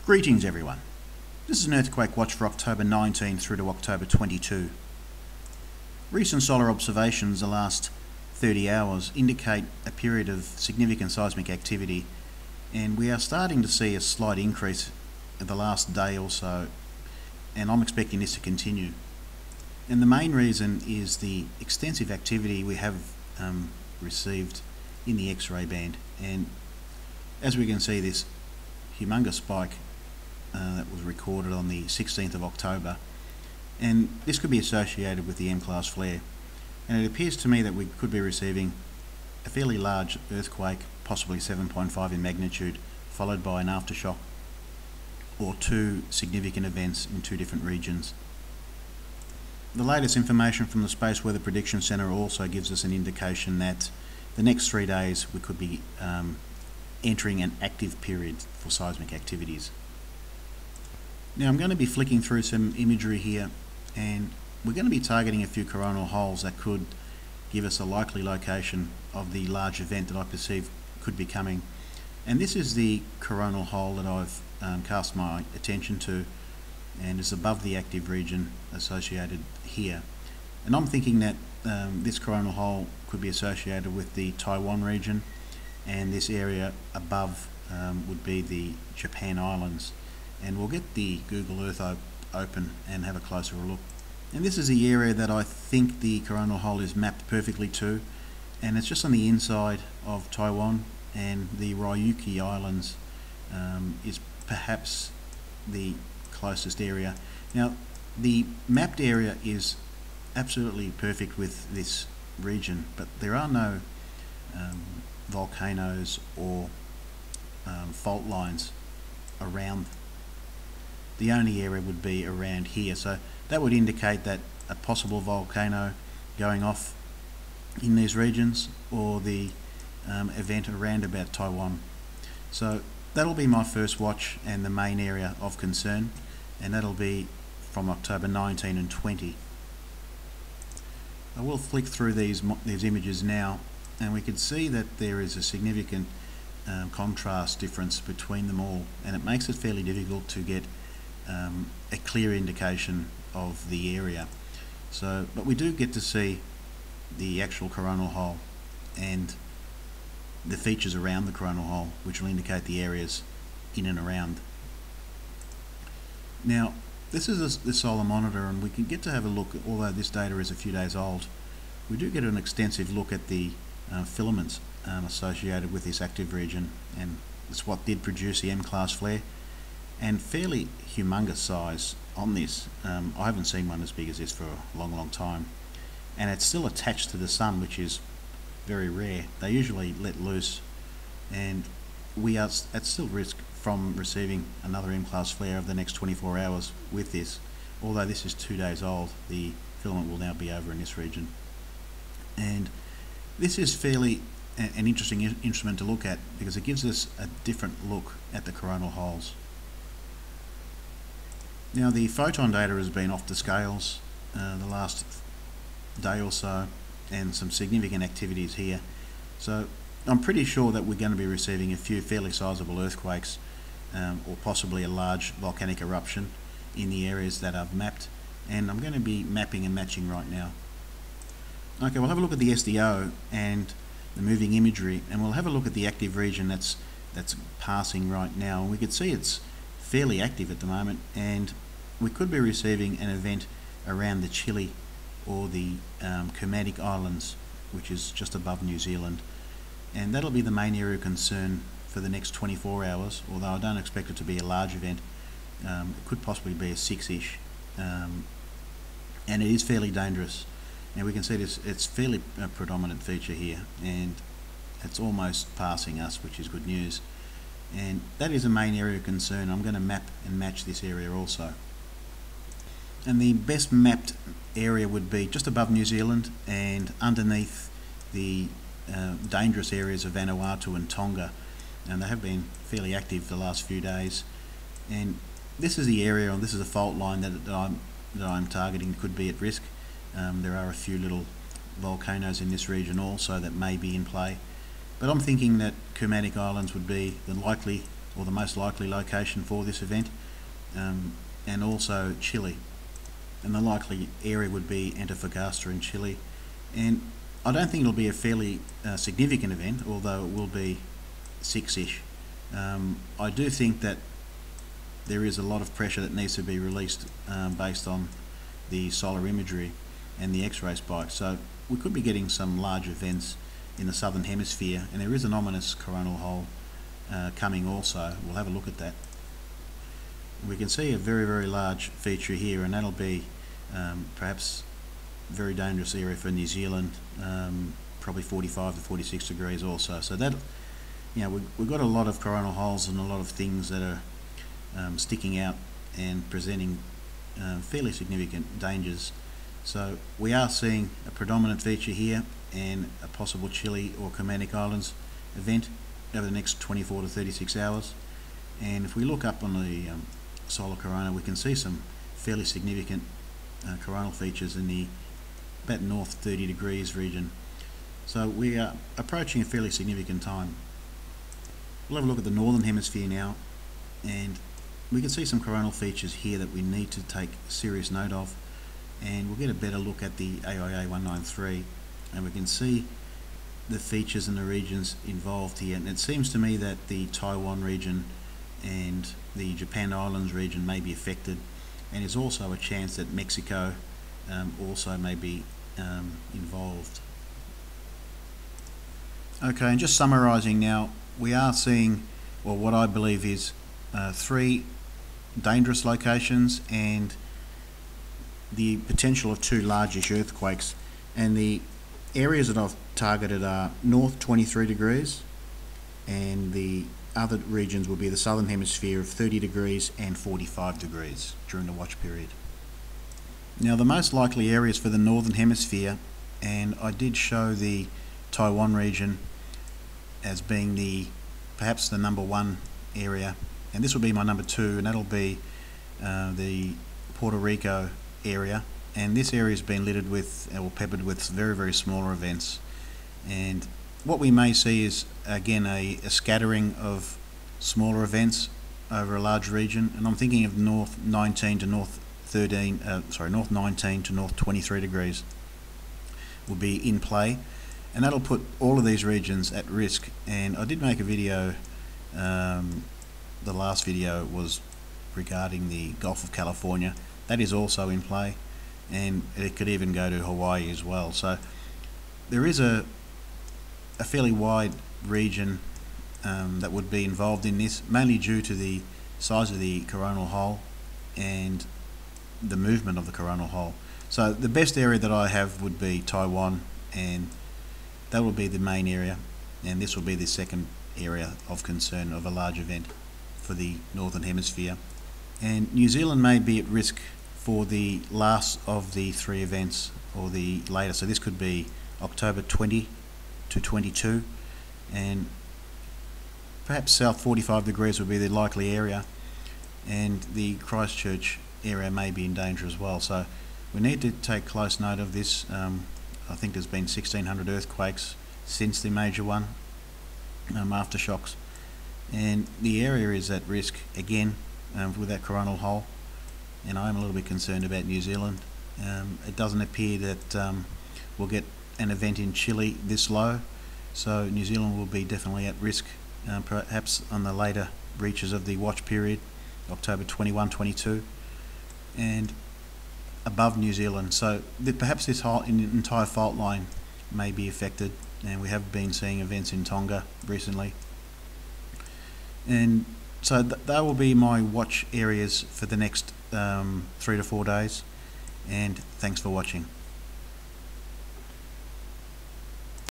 Greetings everyone. This is an earthquake watch for October 19 through to October 22. Recent solar observations the last 30 hours indicate a period of significant seismic activity, and we are starting to see a slight increase in the last day or so, and I'm expecting this to continue. And the main reason is the extensive activity we have received in the X-ray band, and as we can see, this humongous spike that was recorded on the 16th of October, and this could be associated with the M-class flare, and it appears to me that we could be receiving a fairly large earthquake, possibly 7.5 in magnitude, followed by an aftershock or two significant events in two different regions. The latest information from the Space Weather Prediction Center also gives us an indication that the next 3 days we could be entering an active period for seismic activities. Now I'm going to be flicking through some imagery here, and we're going to be targeting a few coronal holes that could give us a likely location of the large event that I perceive could be coming. And this is the coronal hole that I've cast my attention to, and is above the active region associated here. And I'm thinking that this coronal hole could be associated with the Taiwan region, and this area above would be the Japan Islands. And we'll get the Google Earth open and have a closer look. And this is the area that I think the coronal hole is mapped perfectly to, and it's just on the inside of Taiwan, and the Ryukyu Islands is perhaps the closest area. Now the mapped area is absolutely perfect with this region, but there are no volcanoes or fault lines around. The only area would be around here, so that would indicate that a possible volcano going off in these regions, or the event around about Taiwan. So that'll be my first watch and the main area of concern, and that'll be from October 19 and 20. I will flick through these images now, and we can see that there is a significant contrast difference between them all, and it makes it fairly difficult to get a clear indication of the area. So, but we do get to see the actual coronal hole and the features around the coronal hole, which will indicate the areas in and around. Now this is the solar monitor, and we can get to have a look, although this data is a few days old, we do get an extensive look at the filaments associated with this active region, and it's what did produce the M-class flare, and fairly humongous size on this. I haven't seen one as big as this for a long time, and it's still attached to the sun, which is very rare. They usually let loose, and we are at still risk from receiving another M-class flare over the next 24 hours with this. Although this is 2 days old, the filament will now be over in this region, and this is fairly an interesting instrument to look at, because it gives us a different look at the coronal holes. Now the photon data has been off the scales the last day or so, and some significant activities here. So I'm pretty sure that we're going to be receiving a few fairly sizable earthquakes, or possibly a large volcanic eruption in the areas that I've mapped, and I'm going to be mapping and matching right now. Okay, we'll have a look at the SDO and the moving imagery, and we'll have a look at the active region that's passing right now. And we can see it's fairly active at the moment, and we could be receiving an event around the Chile or the Kermadec Islands, which is just above New Zealand, and that'll be the main area of concern for the next 24 hours, although I don't expect it to be a large event. It could possibly be a 6-ish, and it is fairly dangerous. Now we can see this, it's fairly a predominant feature here, and it's almost passing us, which is good news, and that is a main area of concern. I'm going to map and match this area also. And the best mapped area would be just above New Zealand and underneath the dangerous areas of Vanuatu and Tonga, and they have been fairly active the last few days. And this is the area, and this is a fault line that I'm targeting, could be at risk. There are a few little volcanoes in this region also that may be in play, but I'm thinking that Kermadec Islands would be the likely or the most likely location for this event, and also Chile. And the likely area would be Antofagasta in Chile. And I don't think it'll be a fairly significant event, although it will be 6-ish. I do think that there is a lot of pressure that needs to be released based on the solar imagery and the X-ray spike. So we could be getting some large events in the Southern Hemisphere, and there is an ominous coronal hole coming also. We'll have a look at that. We can see a very, very large feature here, and that'll be perhaps a very dangerous area for New Zealand, probably 45 to 46 degrees also. So that, we've got a lot of coronal holes and a lot of things that are sticking out and presenting fairly significant dangers. So we are seeing a predominant feature here and a possible Chile or Cayman Islands event over the next 24 to 36 hours. And if we look up on the solar corona, we can see some fairly significant coronal features in the about north 30 degrees region. So we are approaching a fairly significant time. We'll have a look at the Northern Hemisphere now, and we can see some coronal features here that we need to take serious note of, and we'll get a better look at the AIA 193, and we can see the features and the regions involved here. And it seems to me that the Taiwan region and the Japan Islands region may be affected, and there's also a chance that Mexico also may be involved. Okay, and just summarising now, we are seeing, well, what I believe is 3 dangerous locations and the potential of 2 largish earthquakes, and the areas that I've targeted are north 23 degrees, and the other regions will be the Southern Hemisphere of 30 degrees and 45 degrees during the watch period. Now, the most likely areas for the Northern Hemisphere, and I did show the Taiwan region as being perhaps the number 1 area, and this will be my number 2, and that'll be the Puerto Rico area. And this area has been littered with, or peppered with, very, very smaller events. And what we may see is, again, a scattering of smaller events over a large region. And I'm thinking of north 19 to north 19 to north 23 degrees will be in play. And that'll put all of these regions at risk. And I did make a video, the last video was regarding the Gulf of California. That is also in play, and it could even go to Hawaii as well. So there is a fairly wide region that would be involved in this, mainly due to the size of the coronal hole and the movement of the coronal hole. So the best area that I have would be Taiwan, and that will be the main area, and this will be the second area of concern of a large event for the Northern Hemisphere. And New Zealand may be at risk for the last of the 3 events, or the later. So this could be October 20 to 22, and perhaps south 45 degrees would be the likely area, and the Christchurch area may be in danger as well. So we need to take close note of this. I think there's been 1,600 earthquakes since the major one, aftershocks, and the area is at risk again with that coronal hole. And I am a little bit concerned about New Zealand. It doesn't appear that we'll get an event in Chile this low, so New Zealand will be definitely at risk, perhaps on the later reaches of the watch period, October 21, 22, and above New Zealand. So perhaps this whole entire fault line may be affected, and we have been seeing events in Tonga recently. And so they will be my watch areas for the next 3 to 4 days, and thanks for watching.